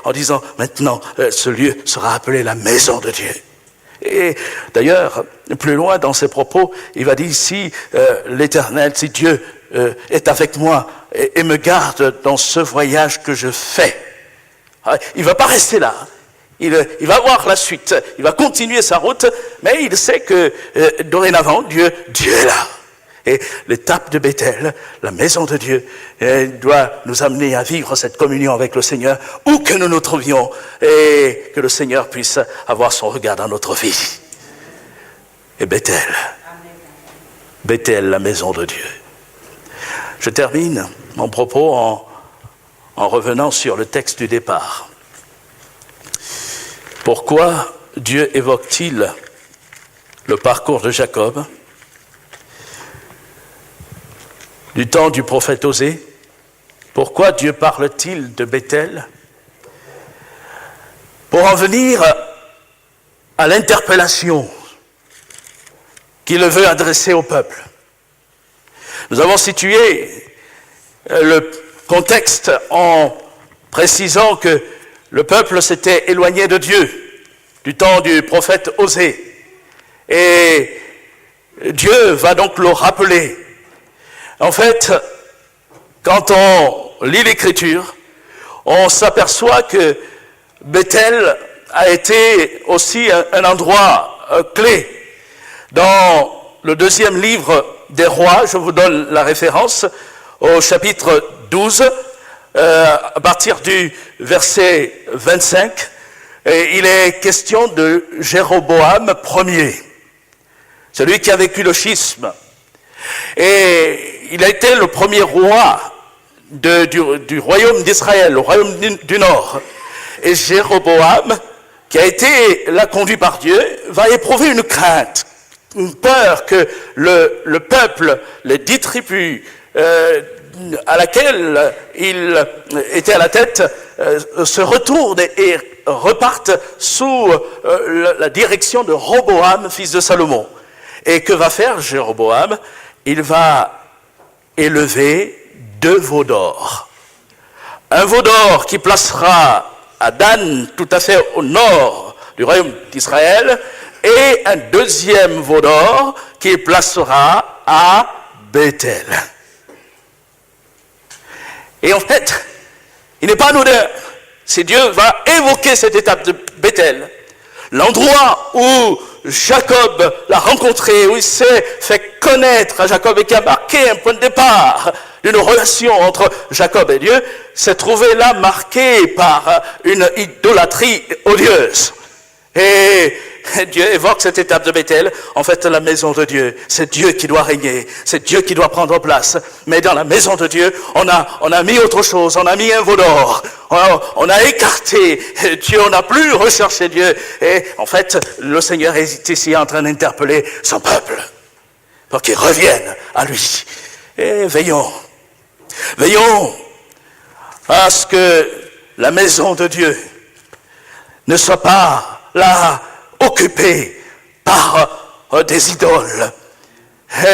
Speaker 1: en disant, maintenant, ce lieu sera appelé la maison de Dieu. Et d'ailleurs, plus loin dans ses propos, il va dire, si l'Éternel, si Dieu est avec moi et me garde dans ce voyage que je fais, il ne va pas rester là. Il va voir la suite, il va continuer sa route, mais il sait que dorénavant, Dieu est là. Et l'étape de Bethel, la maison de Dieu, doit nous amener à vivre cette communion avec le Seigneur, où que nous nous trouvions, et que le Seigneur puisse avoir son regard dans notre vie. Et Bethel, Bethel, la maison de Dieu. Je termine mon propos en revenant sur le texte du départ. Pourquoi Dieu évoque-t-il le parcours de Jacob du temps du prophète Osée? Pourquoi Dieu parle-t-il de Bethel? Pour en venir à l'interpellation qu'il veut adresser au peuple. Nous avons situé le contexte en précisant que le peuple s'était éloigné de Dieu du temps du prophète Osée. Et Dieu va donc le rappeler. En fait, quand on lit l'Écriture, on s'aperçoit que Bethel a été aussi un endroit clé. Dans le 2e livre des Rois, je vous donne la référence, au chapitre 12, à partir du verset 25, il est question de Jéroboam Ier, celui qui a vécu le schisme. Et il a été le premier roi du royaume d'Israël, le royaume du Nord. Et Jéroboam, qui a été là conduit par Dieu, va éprouver une crainte, une peur que le peuple, les 10 tribus à laquelle il était à la tête se retournent et repartent sous la direction de Roboam, fils de Salomon. Et que va faire Jéroboam? Il va élever 2 veaux d'or. Un veau d'or qui placera à Dan, tout à fait au nord du royaume d'Israël, et un deuxième veau d'or qui placera à Bethel. Et en fait, il n'est pas anodin. Si Dieu va évoquer cette étape de Bethel, l'endroit où Jacob l'a rencontré, où il s'est fait connaître à Jacob et qui a marqué un point de départ d'une relation entre Jacob et Dieu, s'est trouvé là marqué par une idolâtrie odieuse. Et Dieu évoque cette étape de Bethel, en fait la maison de Dieu, c'est Dieu qui doit régner, c'est Dieu qui doit prendre place, mais dans la maison de Dieu, on a mis autre chose, on a mis un veau d'or, on a écarté Dieu, on n'a plus recherché Dieu, et en fait le Seigneur est ici en train d'interpeller son peuple, pour qu'il revienne à lui. Et veillons à ce que la maison de Dieu ne soit pas là occupée par des idoles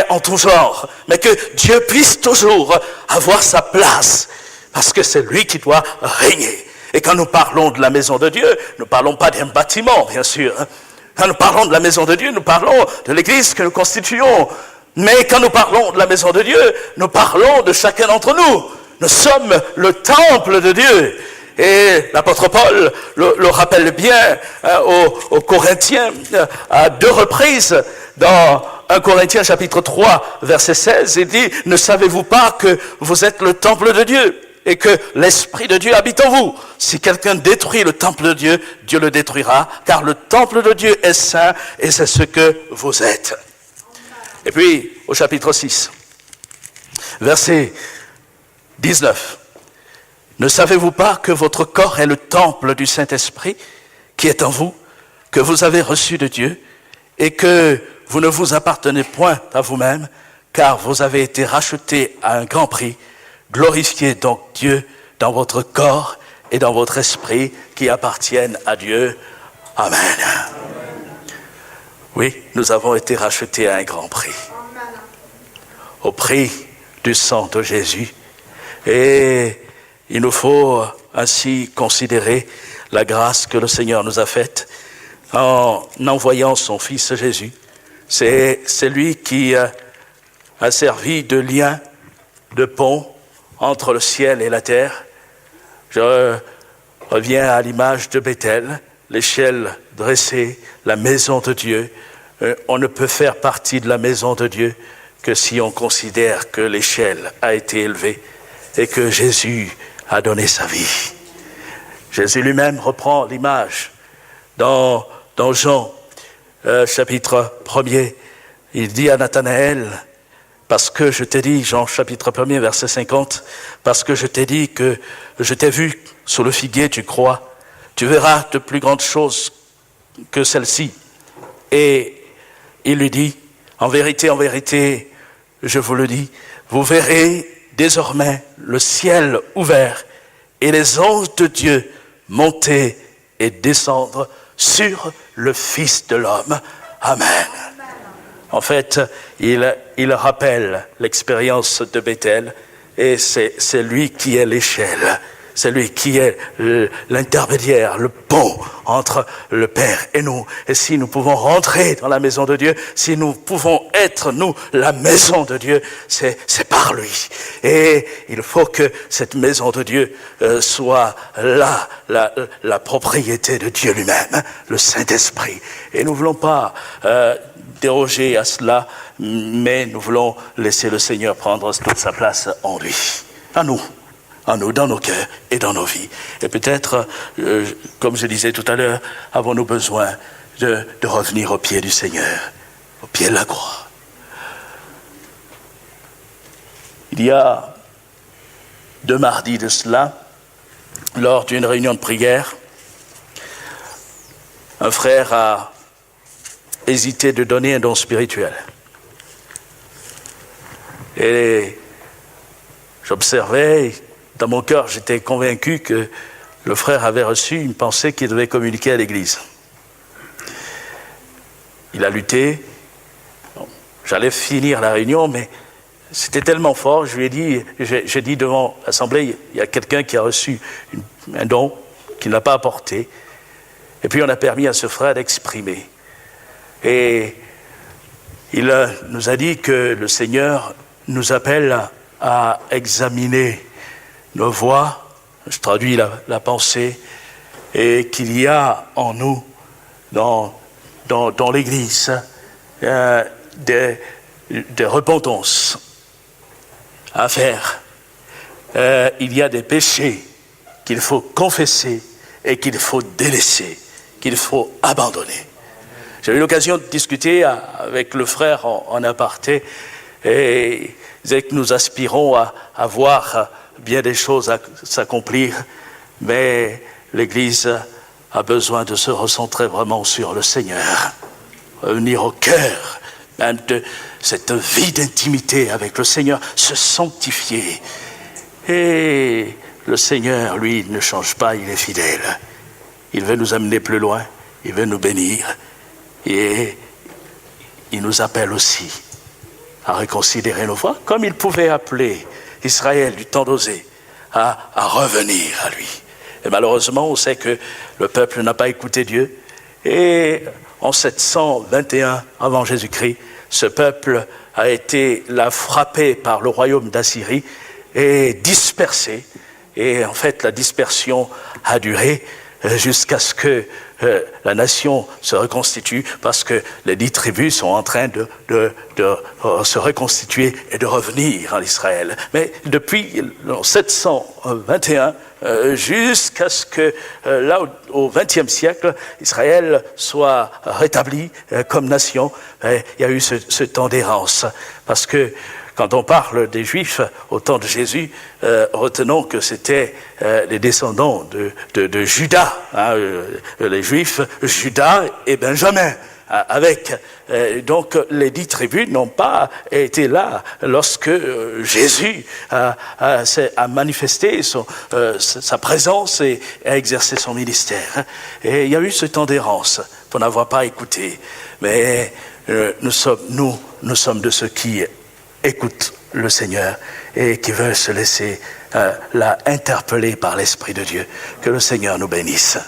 Speaker 1: en tout genre, mais que Dieu puisse toujours avoir sa place, parce que c'est lui qui doit régner. Et quand nous parlons de la maison de Dieu, nous ne parlons pas d'un bâtiment, bien sûr. Quand nous parlons de la maison de Dieu, nous parlons de l'église que nous constituons. Mais quand nous parlons de la maison de Dieu, nous parlons de chacun d'entre nous. Nous sommes le temple de Dieu. Et l'apôtre Paul le rappelle bien aux Corinthiens à 2 reprises dans 1 Corinthiens chapitre 3 verset 16, il dit: ne savez-vous pas que vous êtes le temple de Dieu et que l'Esprit de Dieu habite en vous? Si quelqu'un détruit le temple de Dieu, Dieu le détruira, car le temple de Dieu est saint et c'est ce que vous êtes. Et puis au chapitre 6 verset 19, ne savez-vous pas que votre corps est le temple du Saint-Esprit qui est en vous, que vous avez reçu de Dieu, et que vous ne vous appartenez point à vous-même, car vous avez été rachetés à un grand prix. Glorifiez donc Dieu dans votre corps et dans votre esprit qui appartiennent à Dieu. Amen. Oui, nous avons été rachetés à un grand prix, au prix du sang de Jésus. Et il nous faut ainsi considérer la grâce que le Seigneur nous a faite en envoyant son Fils Jésus. C'est lui qui a servi de lien, de pont entre le ciel et la terre. Je reviens à l'image de Bethel, l'échelle dressée, la maison de Dieu. On ne peut faire partie de la maison de Dieu que si on considère que l'échelle a été élevée et que Jésus a donné sa vie. Jésus lui-même reprend l'image dans Jean, chapitre 1er. Il dit à Nathanaël, parce que je t'ai dit, Jean chapitre 1er, verset 50, parce que je t'ai dit que je t'ai vu sous le figuier, tu crois, tu verras de plus grandes choses que celles-ci. Et il lui dit, en vérité, je vous le dis, vous verrez désormais le ciel ouvert et les anges de Dieu monter et descendre sur le Fils de l'homme. Amen. En fait, il rappelle l'expérience de Bethel et c'est lui qui est l'échelle. C'est lui qui est l'intermédiaire, le pont entre le Père et nous. Et si nous pouvons rentrer dans la maison de Dieu, si nous pouvons être, nous, la maison de Dieu, c'est par lui. Et il faut que cette maison de Dieu soit la propriété de Dieu lui-même, le Saint-Esprit. Et nous ne voulons pas déroger à cela, mais nous voulons laisser le Seigneur prendre toute sa place en lui, à nous, dans nos cœurs et dans nos vies. Et peut-être, comme je disais tout à l'heure, avons-nous besoin de revenir au pied du Seigneur, au pied de la croix. Il y a 2 mardis de cela, lors d'une réunion de prière, un frère a hésité de donner un don spirituel. Et j'observais, dans mon cœur, j'étais convaincu que le frère avait reçu une pensée qu'il devait communiquer à l'Église. Il a lutté. J'allais finir la réunion, mais c'était tellement fort, je lui ai dit, j'ai dit devant l'Assemblée, il y a quelqu'un qui a reçu un don qu'il n'a pas apporté. Et puis on a permis à ce frère d'exprimer. Et il nous a dit que le Seigneur nous appelle à examiner nos voies, je traduis la pensée, et qu'il y a en nous, dans l'Église, de repentance à faire. Il y a des péchés qu'il faut confesser et qu'il faut délaisser, qu'il faut abandonner. J'ai eu l'occasion de discuter avec le frère en aparté et il disait que nous aspirons à voir bien des choses s'accomplir, mais l'Église a besoin de se recentrer vraiment sur le Seigneur, revenir au cœur même de cette vie d'intimité avec le Seigneur, se sanctifier. Et le Seigneur, lui, ne change pas, il est fidèle. Il veut nous amener plus loin, il veut nous bénir. Et il nous appelle aussi à reconsidérer nos voies, comme il pouvait appeler Israël du temps d'Osée à revenir à lui. Et malheureusement, on sait que le peuple n'a pas écouté Dieu. Et en 721 avant Jésus-Christ, ce peuple a été frappé par le royaume d'Assyrie et dispersé. Et en fait, la dispersion a duré jusqu'à ce que la nation se reconstitue, parce que les 10 tribus sont en train de se reconstituer et de revenir en Israël. Mais depuis 721 jusqu'à ce que là au XXe siècle, Israël soit rétabli comme nation, il y a eu ce temps d'errance, parce que quand on parle des Juifs au temps de Jésus, retenons que c'était les descendants de Judas, les Juifs, Judas et Benjamin, avec donc les 10 tribus n'ont pas été là lorsque Jésus a manifesté sa présence et a exercé son ministère. Et il y a eu ce temps d'errance pour n'avoir pas écouté. Mais nous sommes de ceux qui écoutent le Seigneur et qui veulent se laisser interpeller par l'Esprit de Dieu. Que le Seigneur nous bénisse.